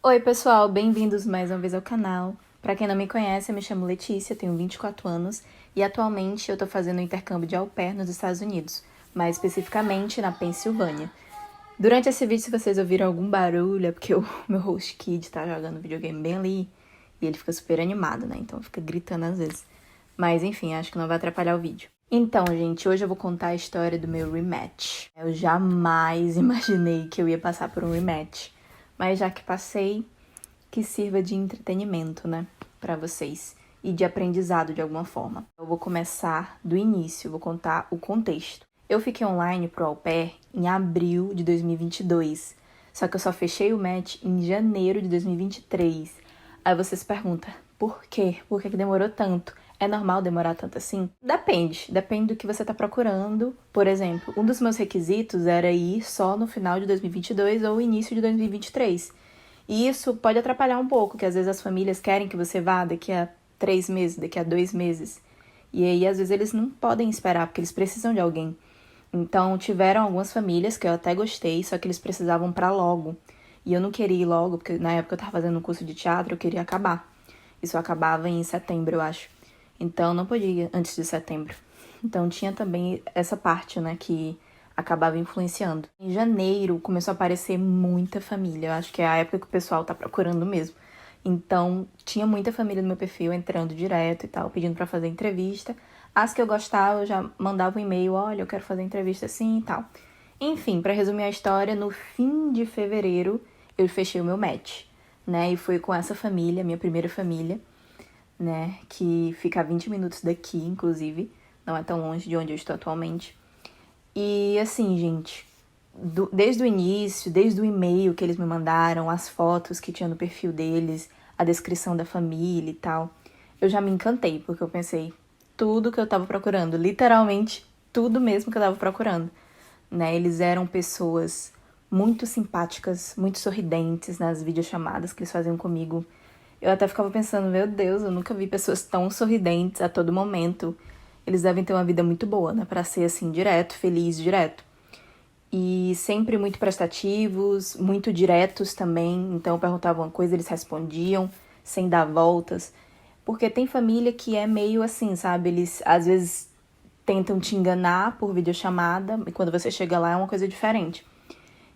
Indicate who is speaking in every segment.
Speaker 1: Oi, pessoal, bem-vindos mais uma vez ao canal. Pra quem não me conhece, eu me chamo Letícia, tenho 24 anos e atualmente eu tô fazendo um intercâmbio de au pair nos Estados Unidos, mais especificamente na Pensilvânia. Durante esse vídeo, se vocês ouviram algum barulho, é porque o meu host kid tá jogando videogame bem ali e ele fica super animado, né? Então fica gritando às vezes. Mas enfim, acho que não vai atrapalhar o vídeo. Então, gente, hoje eu vou contar a história do meu rematch. Eu jamais imaginei que eu ia passar por um rematch. Mas já que passei, que sirva de entretenimento, né, pra vocês. E de aprendizado de alguma forma. Eu vou começar do início, vou contar o contexto. Eu fiquei online pro au pair em abril de 2022. Só que eu só fechei o match em janeiro de 2023. Aí vocês perguntam, por quê? Por que demorou tanto? É normal demorar tanto assim? Depende do que você tá procurando. Por exemplo, um dos meus requisitos era ir só no final de 2022 ou início de 2023. E isso pode atrapalhar um pouco, que às vezes as famílias querem que você vá daqui a 3 meses, daqui a 2 meses. E aí, às vezes, eles não podem esperar, porque eles precisam de alguém. Então, tiveram algumas famílias que eu até gostei, só que eles precisavam pra logo. E eu não queria ir logo, porque na época eu tava fazendo um curso de teatro, eu queria acabar. Isso acabava em setembro, eu acho. Então, não podia ir antes de setembro. Então, tinha também essa parte, né, que acabava influenciando. Em janeiro, começou a aparecer muita família. Eu acho que é a época que o pessoal tá procurando mesmo. Então, tinha muita família no meu perfil entrando direto e tal, pedindo pra fazer entrevista. As que eu gostava, eu já mandava um e-mail, olha, eu quero fazer entrevista assim e tal. Enfim, pra resumir a história, no fim de fevereiro, eu fechei o meu match, né? E foi com essa família, minha primeira família, né? Que fica a 20 minutos daqui, inclusive. Não é tão longe de onde eu estou atualmente. E assim, gente, desde o início, desde o e-mail que eles me mandaram, as fotos que tinha no perfil deles, a descrição da família e tal, eu já me encantei, porque eu pensei tudo que eu tava procurando, literalmente tudo mesmo que eu tava procurando, né? Eles eram pessoas muito simpáticas, muito sorridentes nas videochamadas que eles faziam comigo. Eu até ficava pensando, meu Deus, eu nunca vi pessoas tão sorridentes a todo momento. Eles devem ter uma vida muito boa, né? Pra ser assim, direto, feliz, direto. E sempre muito prestativos, muito diretos também. Então eu perguntava uma coisa, eles respondiam, sem dar voltas. Porque tem família que é meio assim, sabe? Eles às vezes tentam te enganar por videochamada, e quando você chega lá é uma coisa diferente.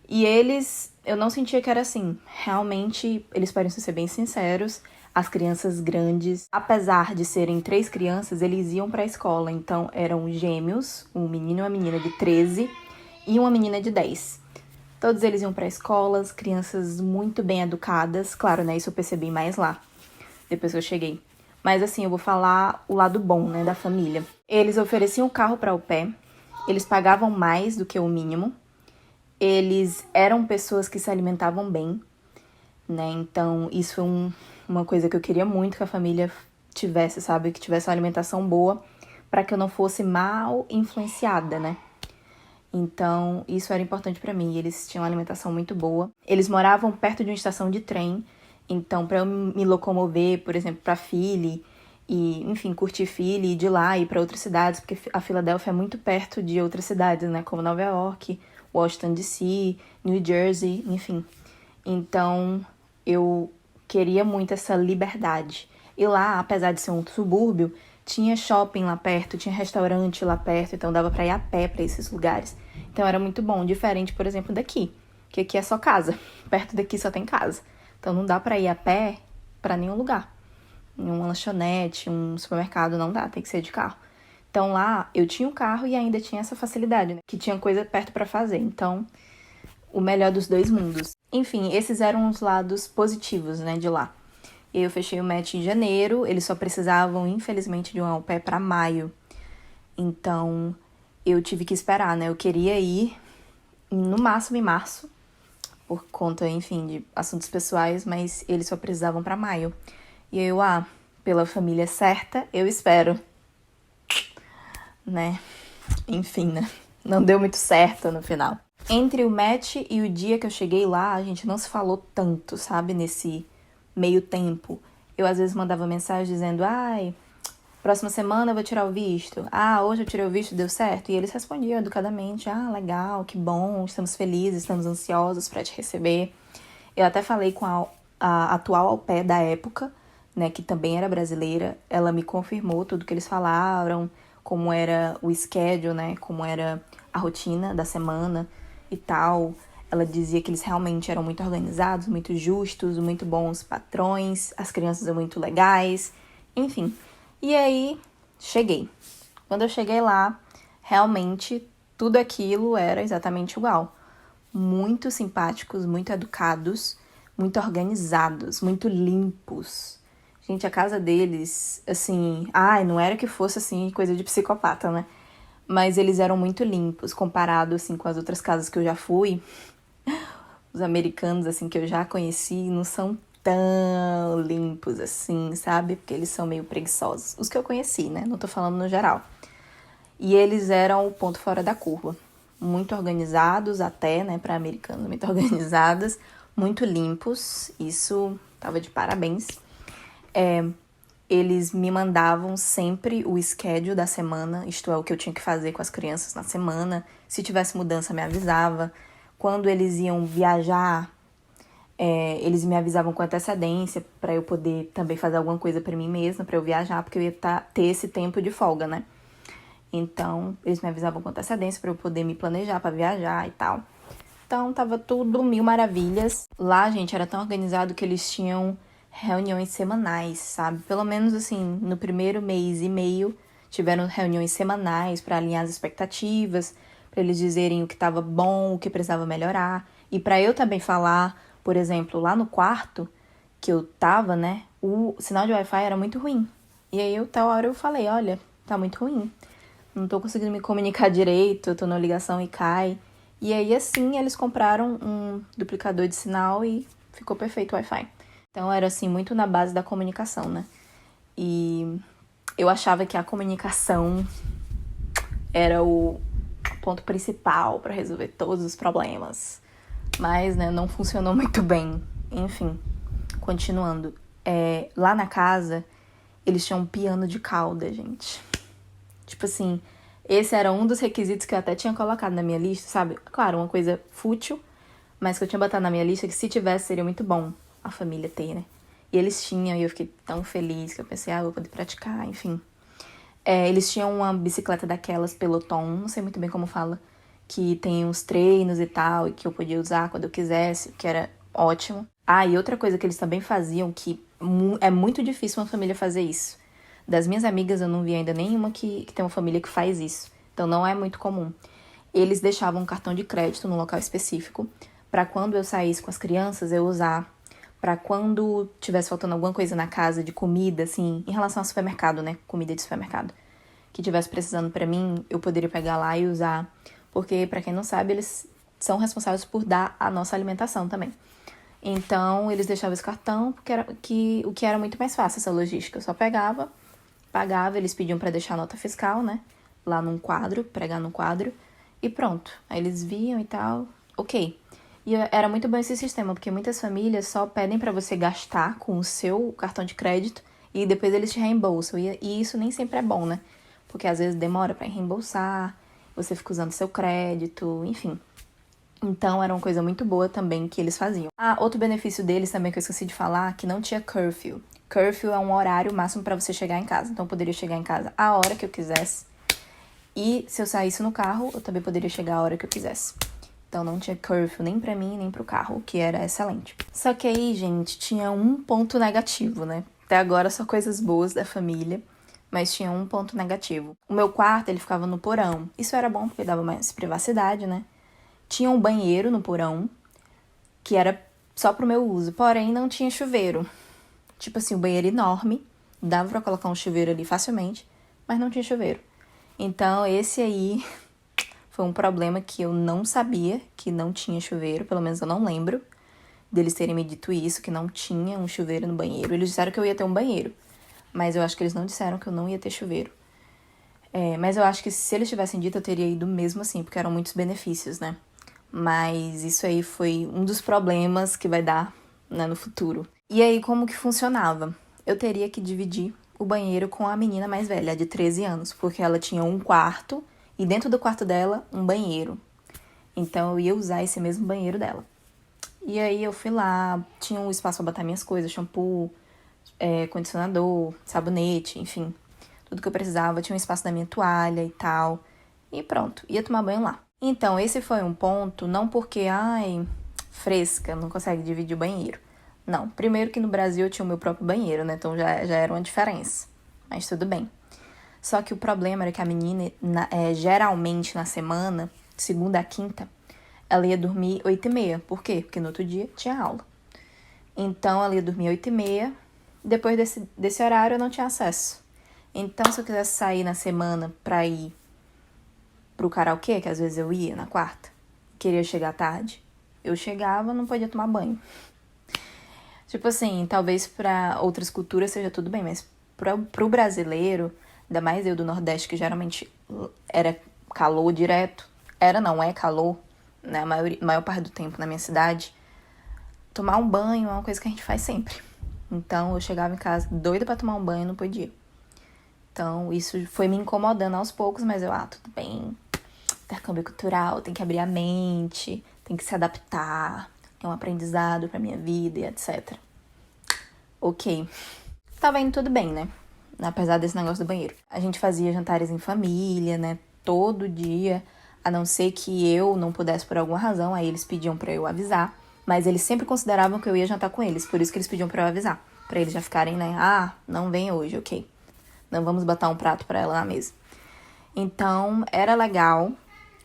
Speaker 1: E eles, eu não sentia que era assim. Realmente, eles parecem ser bem sinceros. As crianças grandes, apesar de serem 3 crianças, eles iam pra escola. Então, eram gêmeos, um menino e uma menina de 13 e uma menina de 10. Todos eles iam pra escolas, crianças muito bem educadas. Claro, né? Isso eu percebi mais lá, depois que eu cheguei. Mas assim, eu vou falar o lado bom, né, da família. Eles ofereciam carro para au pair, eles pagavam mais do que o mínimo, eles eram pessoas que se alimentavam bem, né? Então, isso foi uma coisa que eu queria muito que a família tivesse, sabe? Que tivesse uma alimentação boa, para que eu não fosse mal influenciada, né? Então, isso era importante pra mim. Eles tinham uma alimentação muito boa. Eles moravam perto de uma estação de trem, então para eu me locomover, por exemplo, para Philly e, enfim, curtir Philly e de lá ir para outras cidades, porque a Filadélfia é muito perto de outras cidades, né, como Nova York, Washington DC, New Jersey, enfim. Então, eu queria muito essa liberdade. E lá, apesar de ser um subúrbio, tinha shopping lá perto, tinha restaurante lá perto, então dava pra ir a pé pra esses lugares. Então era muito bom, diferente, por exemplo, daqui, que aqui é só casa. Perto daqui só tem casa. Então não dá pra ir a pé pra nenhum lugar. Em uma lanchonete, um supermercado, não dá, tem que ser de carro. Então lá eu tinha um carro e ainda tinha essa facilidade, né? Que tinha coisa perto pra fazer. Então, o melhor dos dois mundos. Enfim, esses eram os lados positivos, né, de lá. Eu fechei o match em janeiro, eles só precisavam, infelizmente, de um au pair pra maio. Então, eu tive que esperar, né? Eu queria ir no máximo em março, por conta, enfim, de assuntos pessoais, mas eles só precisavam pra maio. E eu, pela família certa, eu espero, né? Enfim, né? Não deu muito certo no final. Entre o match e o dia que eu cheguei lá, a gente não se falou tanto, sabe? Nesse meio tempo. Eu às vezes mandava mensagem dizendo, ai, próxima semana eu vou tirar o visto. Hoje eu tirei o visto, deu certo? E eles respondiam educadamente, legal, que bom, estamos felizes, estamos ansiosos para te receber. Eu até falei com a atual au pair da época, né, que também era brasileira, ela me confirmou tudo que eles falaram, como era o schedule, né, como era a rotina da semana e tal. Ela dizia que eles realmente eram muito organizados, muito justos, muito bons patrões, as crianças eram muito legais, enfim. E aí, cheguei. Quando eu cheguei lá, realmente tudo aquilo era exatamente igual. Muito simpáticos, muito educados, muito organizados, muito limpos. Gente, a casa deles, assim... não era que fosse, assim, coisa de psicopata, né? Mas eles eram muito limpos, comparado, assim, com as outras casas que eu já fui. Os americanos, assim, que eu já conheci, não são tão limpos, assim, sabe? Porque eles são meio preguiçosos. Os que eu conheci, né? Não tô falando no geral. E eles eram o ponto fora da curva. Muito organizados até, né? Para americanos, muito organizados. Muito limpos. Isso tava de parabéns. Eles me mandavam sempre o schedule da semana, isto é, o que eu tinha que fazer com as crianças na semana. Se tivesse mudança, me avisava. Quando eles iam viajar, eles me avisavam com antecedência para eu poder também fazer alguma coisa para mim mesma, para eu viajar, porque eu ia ter esse tempo de folga, né? Então, eles me avisavam com antecedência para eu poder me planejar para viajar e tal. Então, tava tudo mil maravilhas. Lá, gente, era tão organizado que eles tinham reuniões semanais, sabe? Pelo menos, assim, no primeiro mês e meio, tiveram reuniões semanais para alinhar as expectativas, para eles dizerem o que estava bom, o que precisava melhorar. E para eu também falar, por exemplo, lá no quarto que eu tava, né, o sinal de Wi-Fi era muito ruim. E aí, tal hora eu falei, olha, tá muito ruim. Não tô conseguindo me comunicar direito, eu tô na ligação e cai. E aí, assim, eles compraram um duplicador de sinal e ficou perfeito o Wi-Fi. Então, era, assim, muito na base da comunicação, né? E eu achava que a comunicação era o ponto principal para resolver todos os problemas. Mas, né, não funcionou muito bem. Enfim, continuando. Lá na casa, eles tinham um piano de cauda, gente. Tipo assim, esse era um dos requisitos que eu até tinha colocado na minha lista, sabe? Claro, uma coisa fútil, mas que eu tinha botado na minha lista que se tivesse seria muito bom a família ter, né? E eles tinham, e eu fiquei tão feliz que eu pensei, eu vou poder praticar, enfim. Eles tinham uma bicicleta daquelas Peloton, não sei muito bem como fala, que tem uns treinos e tal, e que eu podia usar quando eu quisesse, que era ótimo. E outra coisa que eles também faziam, que é muito difícil uma família fazer isso. Das minhas amigas, eu não vi ainda nenhuma que tem uma família que faz isso. Então, não é muito comum. Eles deixavam um cartão de crédito num local específico para quando eu saísse com as crianças, eu usar. Para quando tivesse faltando alguma coisa na casa de comida, assim, em relação ao supermercado, né? Comida de supermercado. Que tivesse precisando para mim, eu poderia pegar lá e usar. Porque, para quem não sabe, eles são responsáveis por dar a nossa alimentação também. Então, eles deixavam esse cartão, porque o que era muito mais fácil essa logística. Eu só pegava, pagava, eles pediam para deixar a nota fiscal, né? Lá num quadro, pregar no quadro, e pronto. Aí eles viam e tal, ok. E era muito bom esse sistema, porque muitas famílias só pedem para você gastar com o seu cartão de crédito e depois eles te reembolsam. E isso nem sempre é bom, né? Porque às vezes demora para reembolsar, você fica usando seu crédito, enfim. Então, era uma coisa muito boa também que eles faziam. Outro benefício deles também que eu esqueci de falar, que não tinha curfew. Curfew é um horário máximo para você chegar em casa. Então, eu poderia chegar em casa a hora que eu quisesse. E se eu saísse no carro, eu também poderia chegar a hora que eu quisesse. Então, não tinha curfew nem pra mim, nem pro carro, o que era excelente. Só que aí, gente, tinha um ponto negativo, né? Até agora, só coisas boas da família. Mas tinha um ponto negativo. O meu quarto, ele ficava no porão. Isso era bom, porque dava mais privacidade, né? Tinha um banheiro no porão, que era só pro meu uso. Porém, não tinha chuveiro. Tipo assim, um banheiro enorme. Dava pra colocar um chuveiro ali facilmente, mas não tinha chuveiro. Então, esse aí foi um problema que eu não sabia que não tinha chuveiro. Pelo menos eu não lembro deles terem me dito isso, que não tinha um chuveiro no banheiro. Eles disseram que eu ia ter um banheiro, mas eu acho que eles não disseram que eu não ia ter chuveiro. Mas eu acho que se eles tivessem dito, eu teria ido mesmo assim, porque eram muitos benefícios, né? Mas isso aí foi um dos problemas que vai dar, né, no futuro. E aí, como que funcionava? Eu teria que dividir o banheiro com a menina mais velha, a de 13 anos, porque ela tinha um quarto e dentro do quarto dela, um banheiro. Então, eu ia usar esse mesmo banheiro dela. E aí eu fui lá, tinha um espaço pra botar minhas coisas, shampoo, condicionador, sabonete, enfim. Tudo que eu precisava, tinha um espaço da minha toalha e tal. E pronto, ia tomar banho lá. Então, esse foi um ponto, não porque, fresca, não consegue dividir o banheiro. Não, primeiro que no Brasil eu tinha o meu próprio banheiro, né? Então já era uma diferença. Mas tudo bem. Só que o problema era que a menina, geralmente na semana, segunda a quinta, ela ia dormir 8h30. Por quê? Porque no outro dia tinha aula. Então ela ia dormir 8h30. Depois desse horário eu não tinha acesso. Então se eu quisesse sair na semana pra ir pro karaokê, que às vezes eu ia na quarta, queria chegar tarde, eu chegava, não podia tomar banho. Tipo assim, talvez pra outras culturas seja tudo bem, mas pro brasileiro, ainda mais eu do Nordeste, que geralmente era calor direto, não é calor, né, a maior parte do tempo na minha cidade, tomar um banho é uma coisa que a gente faz sempre. Então eu chegava em casa doida pra tomar um banho e não podia. Então isso foi me incomodando aos poucos, mas tudo bem, intercâmbio cultural, tem que abrir a mente, tem que se adaptar, é um aprendizado pra minha vida e etc. Ok. Tava indo tudo bem, né? Apesar desse negócio do banheiro. A gente fazia jantares em família, né? Todo dia, a não ser que eu não pudesse por alguma razão, aí eles pediam pra eu avisar. Mas eles sempre consideravam que eu ia jantar com eles, por isso que eles pediam pra eu avisar. Pra eles já ficarem, né? Não vem hoje, ok. Não vamos botar um prato pra ela na mesa. Então, era legal.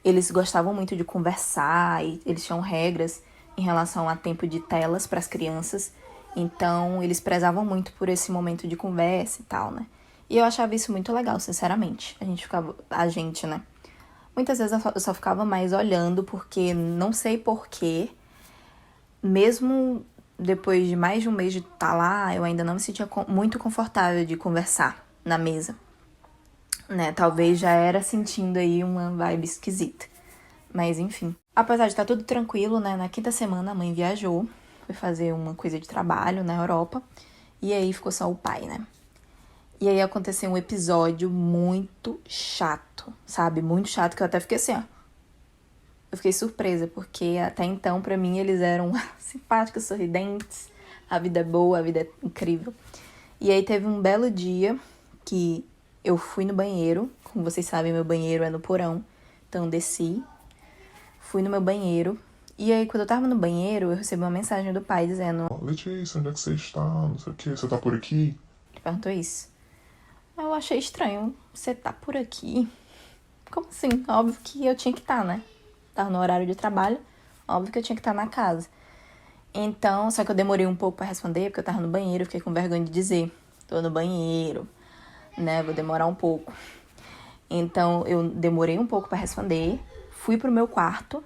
Speaker 1: Eles gostavam muito de conversar e eles tinham regras em relação a tempo de telas para as crianças. Então, eles prezavam muito por esse momento de conversa e tal, né? E eu achava isso muito legal, sinceramente. A gente, né? Muitas vezes eu só ficava mais olhando porque não sei porquê, mesmo depois de mais de um mês de estar lá, eu ainda não me sentia muito confortável de conversar na mesa. Né, talvez já era sentindo aí uma vibe esquisita. Mas enfim. Apesar de estar tudo tranquilo, né, na quinta semana a mãe viajou, foi fazer uma coisa de trabalho na Europa, e aí ficou só o pai, né. E aí aconteceu um episódio muito chato, sabe? Muito chato, que eu até fiquei assim, ó. Eu fiquei surpresa, porque até então, pra mim, eles eram simpáticos, sorridentes, a vida é boa, a vida é incrível. E aí teve um belo dia que eu fui no banheiro, como vocês sabem, meu banheiro é no porão, então eu desci, fui no meu banheiro, e aí quando eu tava no banheiro, eu recebi uma mensagem do pai dizendo...
Speaker 2: Letícia, onde é que você está? Não sei o que, você tá por aqui?
Speaker 1: Ele perguntou isso. Eu achei estranho, você tá por aqui? Como assim? Óbvio que eu tinha que estar, né? Tava no horário de trabalho, óbvio que eu tinha que estar na casa. Então, só que eu demorei um pouco pra responder, porque eu tava no banheiro, fiquei com vergonha de dizer, tô no banheiro, né, vou demorar um pouco. Então, eu demorei um pouco pra responder, fui pro meu quarto,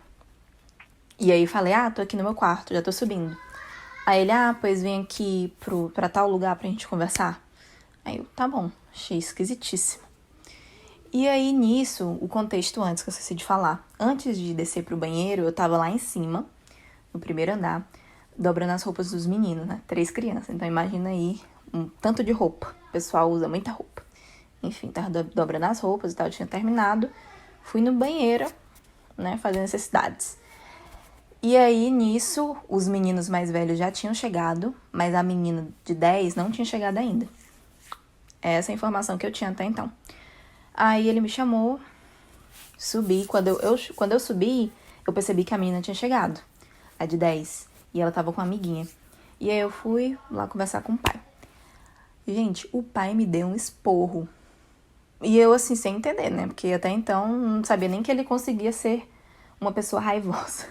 Speaker 1: e aí falei, tô aqui no meu quarto, já tô subindo. Aí ele, pois vem aqui pra tal lugar pra gente conversar. Aí eu, tá bom, achei esquisitíssimo. E aí, nisso, o contexto antes, que eu esqueci de falar. Antes de descer pro banheiro, eu tava lá em cima, no primeiro andar, dobrando as roupas dos meninos, né? 3 crianças. Então, imagina aí um tanto de roupa. O pessoal usa muita roupa. Enfim, tava dobrando as roupas e tal, eu tinha terminado. Fui no banheiro, né, fazer necessidades. E aí, nisso, os meninos mais velhos já tinham chegado, mas a menina de 10 não tinha chegado ainda. Essa é a informação que eu tinha até então. Aí ele me chamou, subi. Quando eu subi, eu percebi que a menina tinha chegado, a de 10, e ela tava com uma amiguinha. E aí eu fui lá conversar com o pai. Gente, o pai me deu um esporro. E eu, assim, sem entender, né? Porque até então não sabia nem que ele conseguia ser uma pessoa raivosa,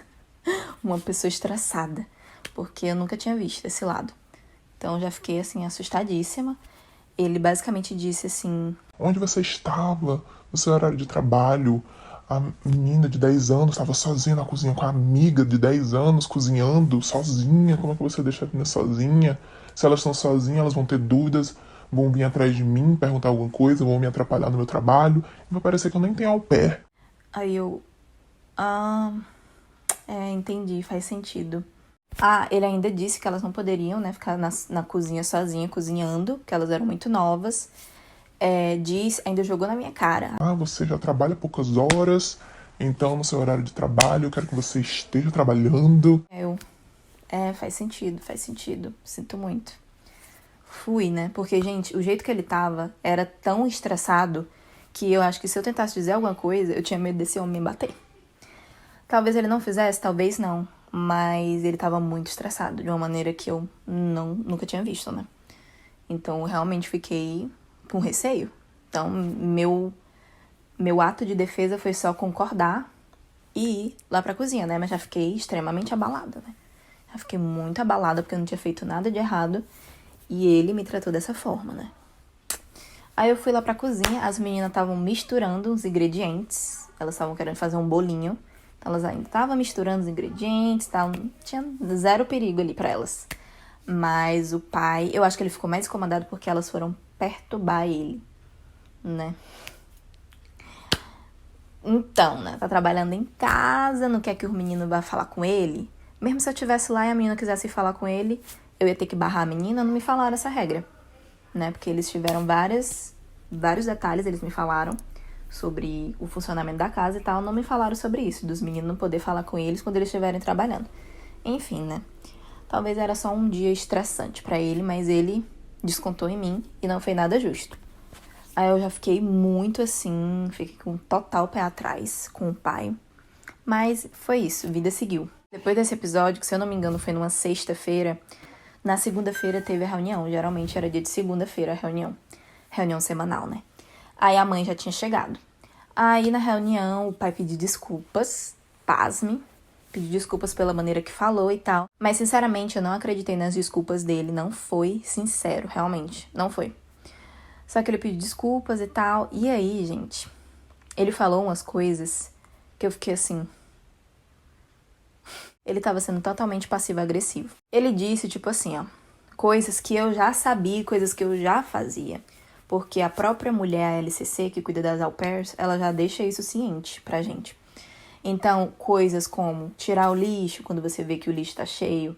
Speaker 1: uma pessoa estressada, porque eu nunca tinha visto esse lado. Então já fiquei, assim, assustadíssima. Ele basicamente disse assim...
Speaker 2: Onde você estava no seu horário de trabalho? A menina de 10 anos estava sozinha na cozinha com a amiga de 10 anos, cozinhando sozinha. Como é que você deixa a menina sozinha? Se elas estão sozinhas, elas vão ter dúvidas, vão vir atrás de mim, perguntar alguma coisa, vão me atrapalhar no meu trabalho. E vai parecer que eu nem tenho au pair.
Speaker 1: Aí eu... entendi, faz sentido. Ele ainda disse que elas não poderiam, né, ficar na cozinha sozinha, cozinhando, que elas eram muito novas. Ainda jogou na minha cara.
Speaker 2: Você já trabalha poucas horas, então no seu horário de trabalho eu quero que você esteja trabalhando.
Speaker 1: faz sentido. Sinto muito. Fui, né? Porque, gente, o jeito que ele tava era tão estressado que eu acho que se eu tentasse dizer alguma coisa, eu tinha medo desse homem me bater. Talvez ele não fizesse, talvez não. Mas ele tava muito estressado, de uma maneira que eu nunca tinha visto, né? Então, eu realmente fiquei com receio. Então, meu ato de defesa foi só concordar e ir lá pra cozinha, né? Mas já fiquei extremamente abalada, né? Já fiquei muito abalada porque eu não tinha feito nada de errado e ele me tratou dessa forma, né? Aí eu fui lá pra cozinha, as meninas estavam misturando os ingredientes, elas estavam querendo fazer um bolinho, então elas ainda estavam misturando os ingredientes, tinha zero perigo ali pra elas. Mas o pai, eu acho que ele ficou mais incomodado porque elas foram perturbar ele, né? Então, né? Tá trabalhando em casa, não quer que o menino vá falar com ele. Mesmo se eu estivesse lá e a menina quisesse falar com ele, eu ia ter que barrar a menina, não me falaram essa regra, né? Porque eles tiveram vários detalhes, eles me falaram sobre o funcionamento da casa e tal, não me falaram sobre isso, dos meninos não poder falar com eles quando eles estiverem trabalhando. Enfim, né? Talvez era só um dia estressante pra ele, mas ele descontou em mim e não foi nada justo. Aí eu já fiquei muito assim, fiquei com total pé atrás com o pai. Mas foi isso, vida seguiu. Depois desse episódio, que se eu não me engano foi numa sexta-feira, na segunda-feira teve a reunião. Geralmente era dia de segunda-feira a reunião. Reunião semanal, né? Aí a mãe já tinha chegado. Aí na reunião o pai pediu desculpas, pasme, pediu desculpas pela maneira que falou e tal. Mas sinceramente eu não acreditei nas desculpas dele, não foi sincero, realmente, não foi. Só que ele pediu desculpas e tal. E aí, gente, ele falou umas coisas que eu fiquei assim... Ele tava sendo totalmente passivo-agressivo. Ele disse, tipo assim, ó... Coisas que eu já sabia, coisas que eu já fazia. Porque a própria mulher, a LCC, que cuida das au pairs, ela já deixa isso ciente pra gente. Então, coisas como tirar o lixo quando você vê que o lixo tá cheio.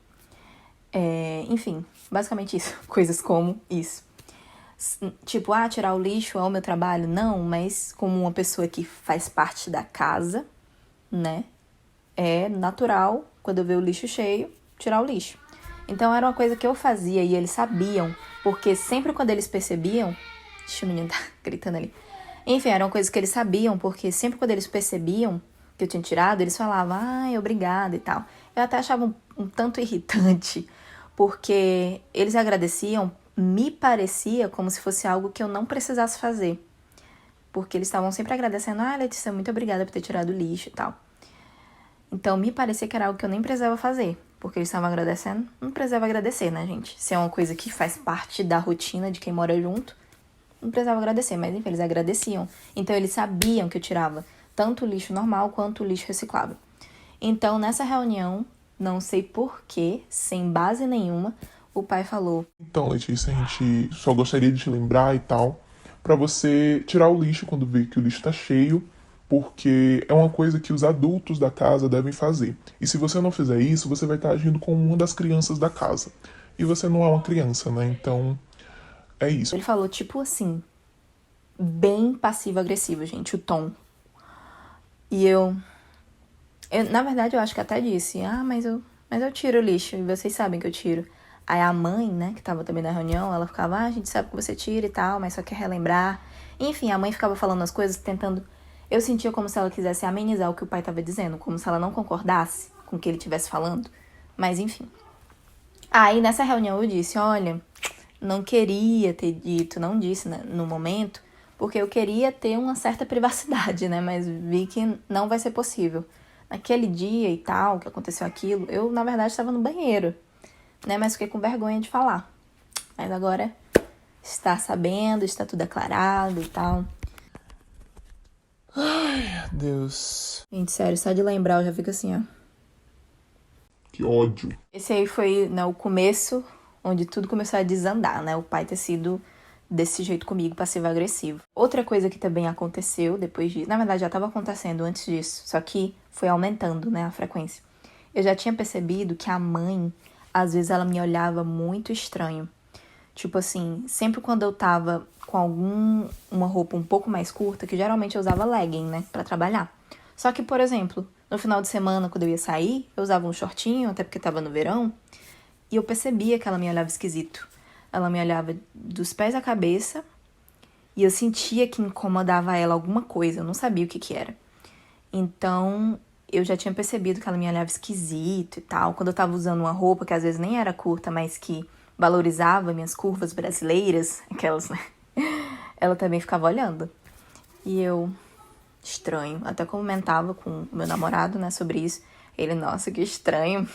Speaker 1: Enfim, basicamente isso. Coisas como isso. Tipo, tirar o lixo é o meu trabalho? Não, mas como uma pessoa que faz parte da casa, né? É natural, quando eu ver o lixo cheio, tirar o lixo. Então era uma coisa que eu fazia e eles sabiam, porque sempre quando eles percebiam... Ixi, o menino tá gritando ali. Enfim, era uma coisa que eles sabiam, porque sempre quando eles percebiam que eu tinha tirado, eles falavam, obrigada e tal. Eu até achava um tanto irritante, porque eles agradeciam, me parecia como se fosse algo que eu não precisasse fazer. Porque eles estavam sempre agradecendo, Letícia, muito obrigada por ter tirado o lixo e tal. Então, me parecia que era algo que eu nem precisava fazer. Porque eles estavam agradecendo, não precisava agradecer, né, gente? Se é uma coisa que faz parte da rotina de quem mora junto, não precisava agradecer. Mas, enfim, eles agradeciam. Então, eles sabiam que eu tirava tanto o lixo normal quanto o lixo reciclável. Então, nessa reunião, não sei porquê, sem base nenhuma, o pai falou...
Speaker 2: Então, Letícia, a gente só gostaria de te lembrar e tal, pra você tirar o lixo quando vê que o lixo tá cheio, porque é uma coisa que os adultos da casa devem fazer. E se você não fizer isso, você vai estar agindo como uma das crianças da casa. E você não é uma criança, né? Então, é isso.
Speaker 1: Ele falou, tipo assim, bem passivo-agressivo, gente, o tom. E na verdade, eu acho que até disse, mas eu tiro o lixo, e vocês sabem que eu tiro. Aí a mãe, né, que tava também na reunião, ela ficava, a gente sabe que você tira e tal, mas só quer relembrar. Enfim, a mãe ficava falando as coisas, tentando... Eu sentia como se ela quisesse amenizar o que o pai tava dizendo, como se ela não concordasse com o que ele estivesse falando. Mas, enfim. Aí, nessa reunião, eu disse, olha, não queria ter dito, não disse, né, no momento, porque eu queria ter uma certa privacidade, né, mas vi que não vai ser possível. Naquele dia e tal, que aconteceu aquilo, eu, na verdade, estava no banheiro, né, mas fiquei com vergonha de falar. Mas agora está sabendo, está tudo aclarado e tal.
Speaker 2: Ai, Deus.
Speaker 1: Gente, sério, só de lembrar eu já fico assim, ó.
Speaker 2: Que ódio.
Speaker 1: Esse aí foi, né, o começo, onde tudo começou a desandar, né, o pai ter sido desse jeito comigo, passivo-agressivo. Outra coisa que também aconteceu depois disso, na verdade já estava acontecendo antes disso, só que foi aumentando, né, a frequência. Eu já tinha percebido que a mãe, às vezes ela me olhava muito estranho. Tipo assim, sempre quando eu tava com uma roupa um pouco mais curta, que geralmente eu usava legging, né, pra trabalhar. Só que, por exemplo, No final de semana, quando eu ia sair, eu usava um shortinho, até porque tava no verão, e eu percebia que ela me olhava esquisito. Ela me olhava dos pés à cabeça e eu sentia que incomodava ela alguma coisa, eu não sabia o que era. Então, eu já tinha percebido que ela me olhava esquisito e tal. Quando eu tava usando uma roupa que às vezes nem era curta, mas que valorizava minhas curvas brasileiras, aquelas, né? Ela também ficava olhando. E eu, estranho, até comentava com o meu namorado, né, sobre isso. Ele, nossa, que estranho.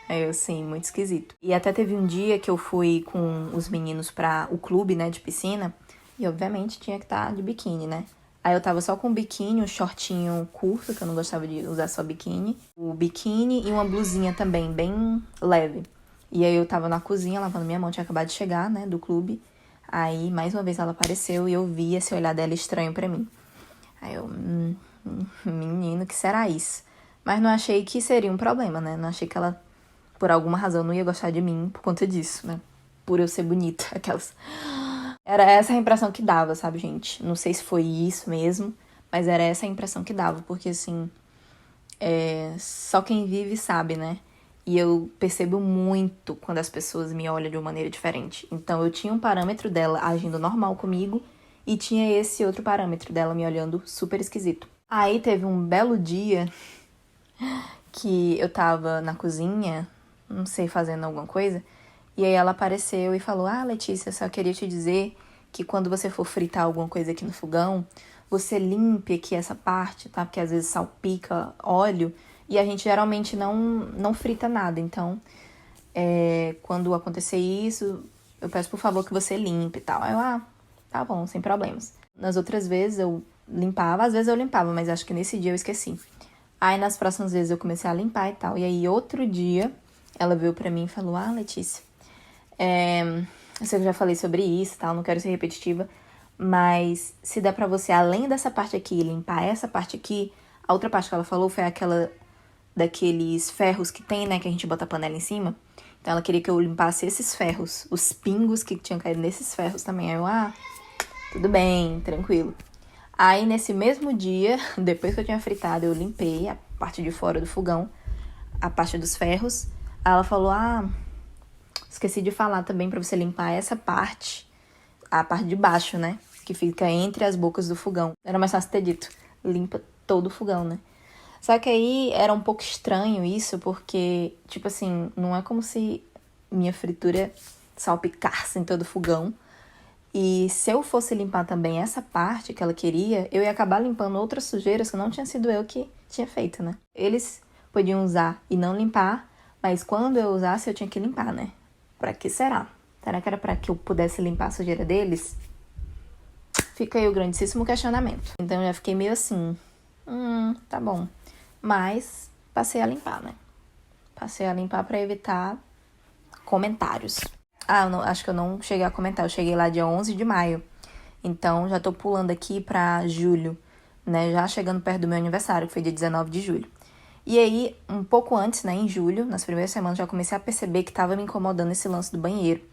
Speaker 1: Aí eu, sim, muito esquisito. E até teve um dia que eu fui com os meninos pra o clube, né, de piscina. E obviamente tinha que estar de biquíni, né? Aí eu tava só com o biquíni, um shortinho curto, que eu não gostava de usar só biquíni. O biquíni e uma blusinha também, bem leve. E aí eu tava na cozinha lavando minha mão, tinha acabado de chegar, né, do clube. Aí, mais uma vez, ela apareceu e eu vi esse olhar dela estranho pra mim. Aí eu, menino, que será isso? Mas não achei que seria um problema, né? Não achei que ela, por alguma razão, não ia gostar de mim por conta disso, né? Por eu ser bonita, aquelas. Era essa a impressão que dava, sabe, gente? Não sei se foi isso mesmo, mas era essa a impressão que dava, porque, assim, só quem vive sabe, né? E eu percebo muito quando as pessoas me olham de uma maneira diferente. Então, eu tinha um parâmetro dela agindo normal comigo e tinha esse outro parâmetro dela me olhando super esquisito. Aí teve um belo dia que eu tava na cozinha, não sei, fazendo alguma coisa, e aí ela apareceu e falou: ah, Letícia, só queria te dizer que quando você for fritar alguma coisa aqui no fogão, você limpe aqui essa parte, tá? Porque às vezes salpica óleo e a gente geralmente não frita nada. Então, quando acontecer isso, eu peço por favor que você limpe e tal. Aí eu, tá bom, sem problemas. Nas outras vezes eu limpava, às vezes eu limpava, mas acho que nesse dia eu esqueci. Aí nas próximas vezes eu comecei a limpar e tal. E aí outro dia ela veio pra mim e falou: ah, Letícia, eu sei que eu já falei sobre isso e tal, não quero ser repetitiva, mas se dá pra você, além dessa parte aqui, limpar essa parte aqui, a outra parte que ela falou foi aquela daqueles ferros que tem, né, que a gente bota a panela em cima. Então ela queria que eu limpasse esses ferros, os pingos que tinham caído nesses ferros também. Aí eu, tudo bem, tranquilo. Aí nesse mesmo dia, depois que eu tinha fritado, eu limpei a parte de fora do fogão, a parte dos ferros. Aí ela falou: esqueci de falar também pra você limpar essa parte, a parte de baixo, né? Que fica entre as bocas do fogão. Era mais fácil ter dito: limpa todo o fogão, né? Só que aí era um pouco estranho isso, porque, tipo assim, não é como se minha fritura salpicasse em todo o fogão. E se eu fosse limpar também essa parte que ela queria, eu ia acabar limpando outras sujeiras que não tinha sido eu que tinha feito, né? Eles podiam usar e não limpar, mas quando eu usasse eu tinha que limpar, né? Pra que será? Será que era pra que eu pudesse limpar a sujeira deles? Fica aí o grandíssimo questionamento. Então eu já fiquei meio assim, tá bom. Mas passei a limpar, né? Passei a limpar pra evitar comentários. Acho que eu não cheguei a comentar. Eu cheguei lá dia 11 de maio. Então, já tô pulando aqui pra julho, né? Já chegando perto do meu aniversário, que foi dia 19 de julho. E aí, um pouco antes, né, em julho, nas primeiras semanas, já comecei a perceber que tava me incomodando esse lance do banheiro,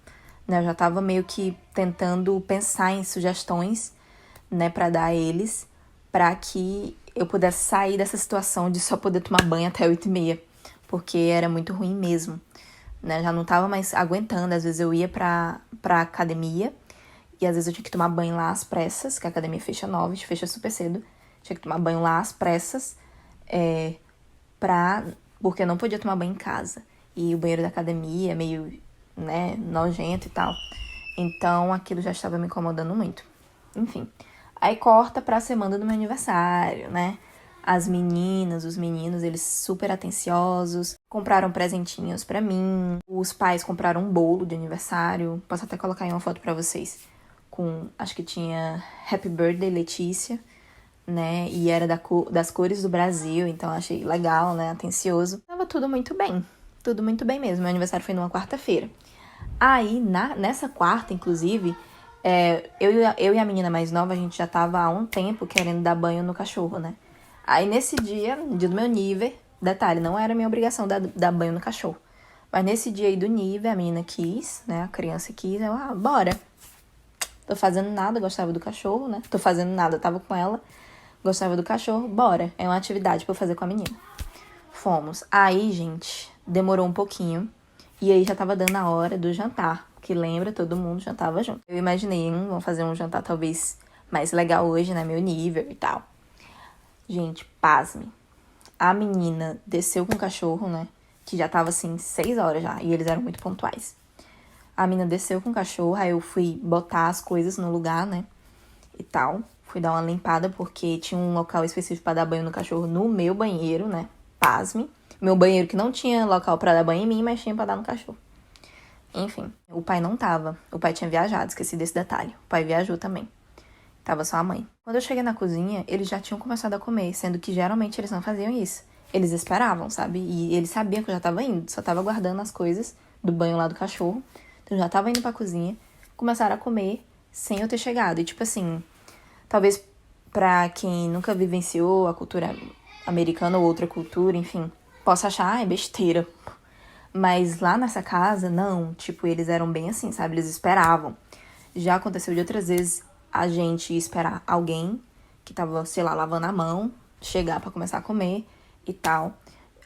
Speaker 1: né? Eu já tava meio que tentando pensar em sugestões, né, pra dar a eles, pra que eu pudesse sair dessa situação de só poder tomar banho até 8h30, porque era muito ruim mesmo. Né, já não tava mais aguentando. Às vezes eu ia pra academia e às vezes eu tinha que tomar banho lá às pressas, que a academia fecha 9, fecha super cedo. Tinha que tomar banho lá às pressas, porque eu não podia tomar banho em casa. E o banheiro da academia é meio, né, nojento e tal. Então aquilo já estava me incomodando muito. Enfim, aí corta pra semana do meu aniversário, né? As meninas, os meninos, eles super atenciosos, compraram presentinhos pra mim. Os pais compraram um bolo de aniversário. Posso até colocar aí uma foto pra vocês. Acho que tinha Happy Birthday Letícia, né? E era das cores do Brasil, então achei legal, né? Atencioso. Tava tudo muito bem mesmo. Meu aniversário foi numa quarta-feira. Aí, nessa quarta, inclusive, eu e a menina mais nova, a gente já tava há um tempo querendo dar banho no cachorro, né? Aí nesse dia do meu nível, detalhe, não era minha obrigação dar banho no cachorro. Mas nesse dia aí do nível, a menina quis, né? A criança quis, eu, bora. Tô fazendo nada, gostava do cachorro, né? Tô fazendo nada, tava com ela. gostava do cachorro, bora. É uma atividade pra eu fazer com a menina. Fomos. Aí, gente, demorou um pouquinho. E aí já tava dando a hora do jantar. Que lembra, todo mundo jantava junto. Eu imaginei, vamos fazer um jantar talvez mais legal hoje, né? Meu nível e tal. Gente, pasme. A menina desceu com o cachorro, né? Que já tava assim, 6 horas já. E eles eram muito pontuais. A menina desceu com o cachorro, aí eu fui botar as coisas no lugar, né? E tal. Fui dar uma limpada, porque tinha um local específico pra dar banho no cachorro no meu banheiro, né? Pasme. Meu banheiro que não tinha local pra dar banho em mim, mas tinha pra dar no cachorro. Enfim, o pai não tava. O pai tinha viajado, esqueci desse detalhe. O pai viajou também. Tava só a mãe. Quando eu cheguei na cozinha, eles já tinham começado a comer, sendo que geralmente eles não faziam isso. Eles esperavam, sabe? E eles sabiam que eu já tava indo, só tava guardando as coisas do banho lá do cachorro. Então eu já tava indo pra cozinha, começaram a comer sem eu ter chegado. E tipo assim, talvez pra quem nunca vivenciou a cultura americana ou outra cultura, enfim, possa achar, é besteira. Mas lá nessa casa, não. Tipo, eles eram bem assim, sabe? Eles esperavam. Já aconteceu de outras vezes a gente esperar alguém que tava, sei lá, lavando a mão, chegar pra começar a comer e tal.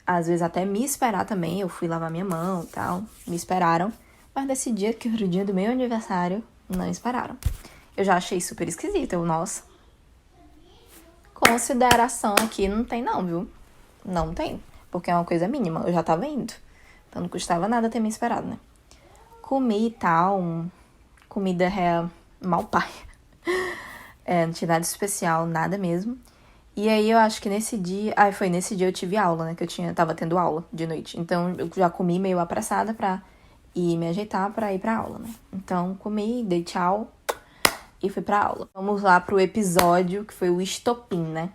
Speaker 1: Às vezes até me esperar também. Eu fui lavar minha mão e tal. Me esperaram. Mas nesse dia, que era o dia do meu aniversário, não esperaram. Eu já achei super esquisito. Nossa. Consideração aqui não tem não, viu? Não tem. Porque é uma coisa mínima. Eu já tava indo. Então não custava nada ter me esperado, né? Comi e tal, comida mal pai. Não tinha nada especial, nada mesmo. E aí eu acho que nesse dia... foi nesse dia eu tive aula, né? Que eu tava tendo aula de noite. Então eu já comi meio apressada pra ir me ajeitar pra ir pra aula, né? Então comi, dei tchau e fui pra aula. Vamos lá pro episódio que foi o estopim, né?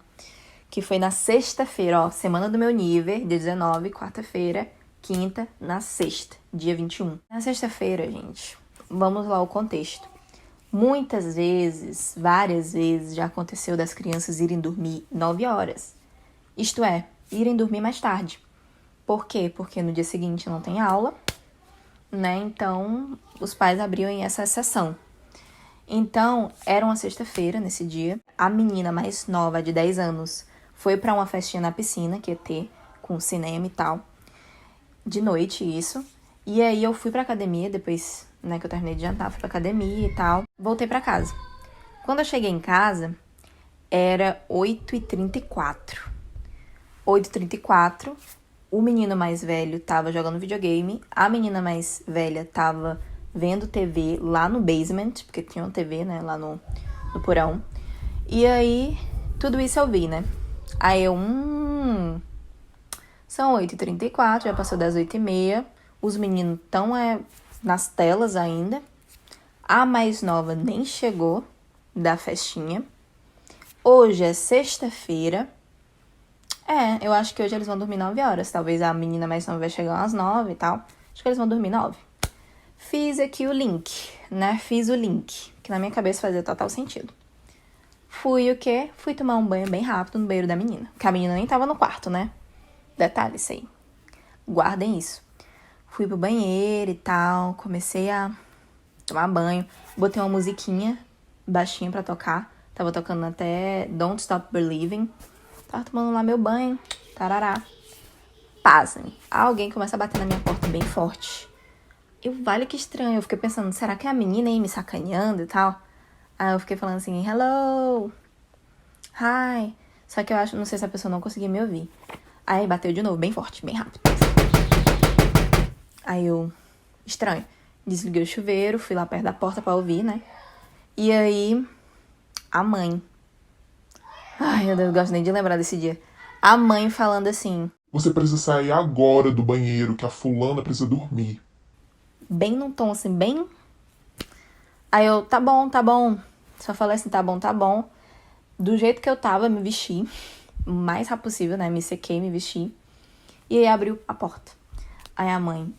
Speaker 1: Que foi na sexta-feira, ó. Semana do meu nível, dia 19, quarta-feira... Quinta, na sexta, dia 21. Na sexta-feira, gente, vamos lá o contexto. Muitas vezes, várias vezes, já aconteceu das crianças irem dormir 9 horas. Isto é, irem dormir mais tarde. Por quê? Porque no dia seguinte não tem aula, né? Então, os pais abriam essa exceção. Então, era uma sexta-feira nesse dia. A menina mais nova, de 10 anos, foi pra uma festinha na piscina, que ia ter, com cinema e tal. De noite, isso. E aí eu fui pra academia, depois, né, que eu terminei de jantar, fui pra academia e tal. Voltei pra casa. Quando eu cheguei em casa, era 8h34. 8h34, o menino mais velho tava jogando videogame, a menina mais velha tava vendo TV lá no basement, porque tinha uma TV, né, lá no porão. E aí, tudo isso eu vi, né? Aí eu, São 8h34, já passou das 8h30. Os meninos estão nas telas ainda. A mais nova nem chegou da festinha. Hoje é sexta-feira. Eu acho que hoje eles vão dormir 9 horas. Talvez a menina mais nova vai chegar umas 9 e tal. Acho que eles vão dormir 9. Fiz aqui o link, né? Fiz o link, que na minha cabeça fazia total sentido. Fui o quê? Fui tomar um banho bem rápido no banheiro da menina. Porque a menina nem tava no quarto, né? Detalhe, isso aí. Guardem isso. Fui pro banheiro e tal. Comecei a tomar banho. Botei uma musiquinha baixinha pra tocar. Tava tocando até Don't Stop Believing. Tava tomando lá meu banho. Tarará. Pasmem. Alguém começa a bater na minha porta bem forte. Vale que estranho. Eu fiquei pensando, será que é a menina aí me sacaneando e tal? Aí eu fiquei falando assim, hello. Hi. Só que eu acho, não sei se a pessoa não conseguia me ouvir. Aí bateu de novo, bem forte, bem rápido. Aí eu, estranho, desliguei o chuveiro, fui lá perto da porta pra ouvir, né? E aí, a mãe. Ai, meu Deus, não gosto nem de lembrar desse dia. A mãe falando assim.
Speaker 2: Você precisa sair agora do banheiro, que a fulana precisa dormir.
Speaker 1: Bem num tom assim, bem... Aí eu, tá bom, tá bom. Só falei assim, tá bom, tá bom. Do jeito que eu tava, me vesti. O mais rápido possível, né? Me sequei, me vesti. E aí abriu a porta. Aí a mãe,